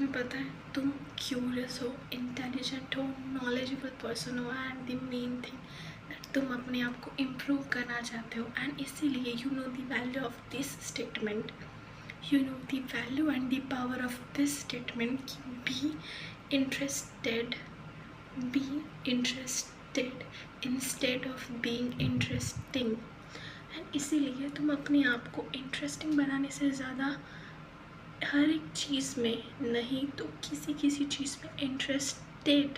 तुम्हें पता है तुम क्यूरियस हो, इंटेलिजेंट हो, नॉलेजेबल पर्सन हो, and the main thing that तुम अपने आप को इम्प्रूव करना चाहते हो, एंड इसीलिए you know the value of this statement, you know the value and the power of this statement. Interested be interested instead of being interesting. And इसीलिए तुम अपने आप को इंटरेस्टिंग बनाने से ज़्यादा हर एक चीज़ में नहीं तो किसी किसी चीज़ में इंटरेस्टेड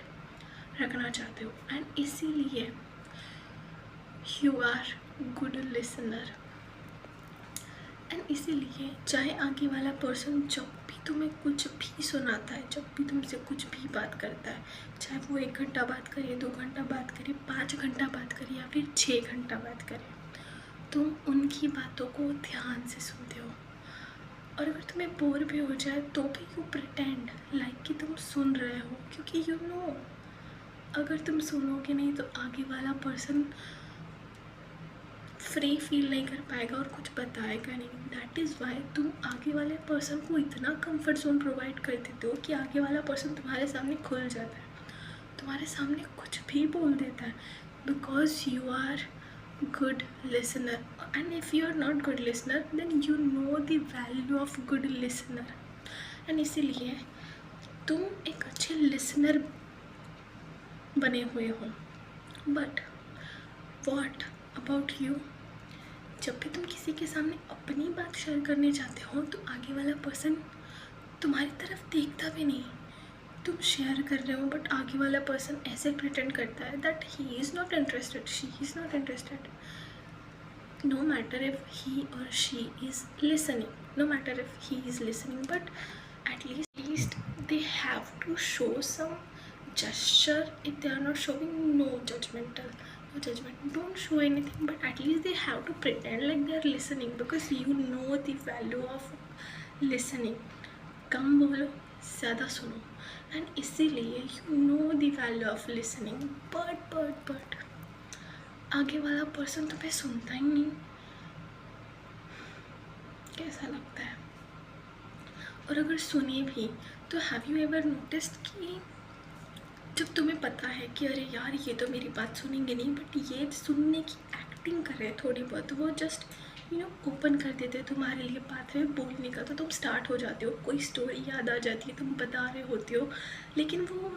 रखना चाहते हो, एंड इसीलिए you are good listener. And इसीलिए चाहे आगे वाला पर्सन जब भी तुम्हें कुछ भी सुनाता है, जब भी तुमसे कुछ भी बात करता है, चाहे वो 1 घंटा बात करे, 2 घंटा बात करे, 5 घंटा बात करे या फिर 6 घंटा बात करे, तुम उनकी बातों को ध्यान से सुनते हो। और अगर तुम्हें बोर भी हो जाए तो भी यू प्रिटेंड लाइक कि तुम सुन रहे हो, क्योंकि यू नो अगर तुम सुनोगे नहीं तो आगे वाला पर्सन फ्री फील नहीं कर पाएगा और कुछ बताएगा नहीं। दैट इज़ वाई तुम आगे वाले पर्सन को इतना कंफर्ट जोन प्रोवाइड कर देते हो कि आगे वाला पर्सन तुम्हारे सामने खुल जाता है, तुम्हारे सामने कुछ भी बोल देता है, because you are good listener. And if you are not good listener then you know the value of good listener. and इसीलिए तुम एक अच्छे listener बने हुए हो। but what about you? जब भी तुम किसी के सामने अपनी बात शेयर करने जाते हो तो आगे वाला पर्सन तुम्हारी तरफ देखता भी नहीं। तुम शेयर कर रहे हो बट आगे वाला पर्सन ऐसे प्रिटेंड करता है that he is not interested, she is not interested. No matter if he और she is listening, no matter if he is listening, but at least they have to show some gesture. If they are not showing, no judgment, don't show anything, but at least they have to pretend like they are listening, because you know the value of listening. कम बोलो, ज़्यादा सुनो, and इसीलिए you know the value of listening. But आगे वाला person तुम्हें सुनता ही नहीं, कैसा लगता है? और अगर सुने भी तो हैव यू एवर नोटिस्ड कि जब तुम्हें पता है कि अरे यार ये तो मेरी बात सुनेंगे नहीं, बट ये सुनने की एक्टिंग कर रहे हैं थोड़ी बहुत, वो जस्ट ओपन कर देते हैं तुम्हारे लिए बात है बोलने का, तो तुम स्टार्ट हो जाते हो, कोई स्टोरी याद आ जाती है, तुम बता रहे होते हो, लेकिन वो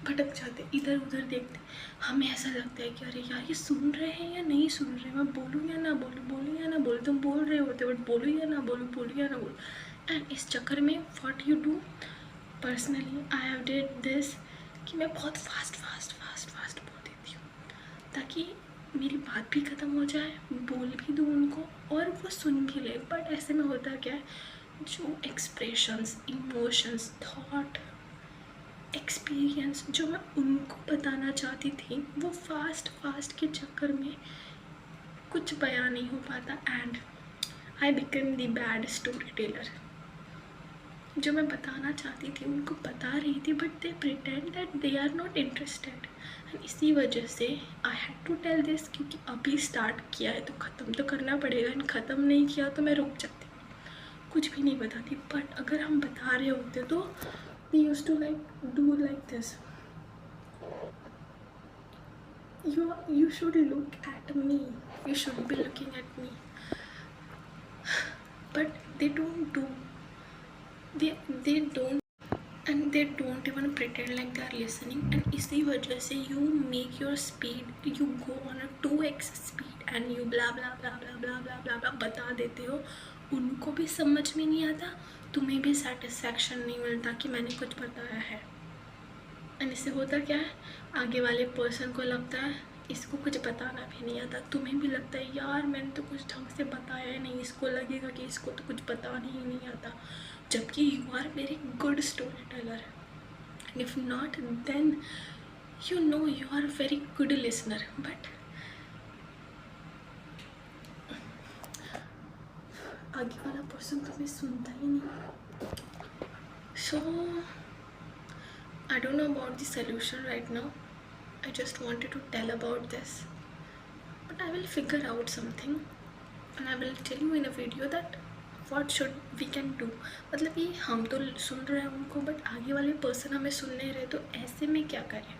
भटक जाते, इधर उधर देखते। हमें ऐसा लगता है कि अरे यार ये सुन रहे हैं या नहीं सुन रहे, मैं बोलूँ या ना बोलूँ या ना बोलूँ, तुम बोल रहे होते बट बोलूँ या ना बोलूँ। एंड इस चक्कर में what you do, personally I have did this, कि मैं बहुत फास्ट बोल देती हूँ ताकि मेरी बात भी ख़त्म हो जाए, बोल भी दूँ उनको और वो सुन भी ले। बट ऐसे में होता क्या है, जो एक्सप्रेशंस, इमोशंस, थॉट, एक्सपीरियंस जो मैं उनको बताना चाहती थी वो फास्ट के चक्कर में कुछ बयान नहीं हो पाता, and I become the bad storyteller. जो मैं बताना चाहती थी उनको बता रही थी but they pretend that they are not interested, and इसी वजह से I had to tell this, क्योंकि अभी स्टार्ट किया है तो ख़त्म तो करना पड़ेगा, एंड ख़त्म नहीं किया तो मैं रुक जाती, कुछ भी नहीं बताती। बट अगर हम बता रहे होते तो we used to do like this, you should look at me, you should be looking at me, but they don't do, they don't, and they don't even pretend like they are listening, and इसी वजह से you make your speed, you go on a 2x speed and you blah blah blah blah blah blah blah blah बता देते हो, उनको भी समझ में नहीं आता, तुम्हें भी सेटिस्फैक्शन नहीं मिलता कि मैंने कुछ बताया है। एंड इससे होता क्या है, आगे वाले पर्सन को लगता है इसको कुछ बताना भी नहीं आता, तुम्हें भी लगता है यार मैंने तो कुछ ढंग से बताया ही नहीं, इसको लगेगा कि इसको तो कुछ बताना ही नहीं आता, जबकि you are very good storyteller, and if not then you know you are very good listener. But आगे वाला पर्सन तुम्हें सुनता ही नहीं। So I don't know about the solution right now, I just wanted to tell about this, but I will figure out something and I will tell you in a video that what should we can do, मतलब ये हम तो सुन रहे हैं उनको but आगे वाले person हमें सुन नहीं रहे, तो ऐसे में क्या करें।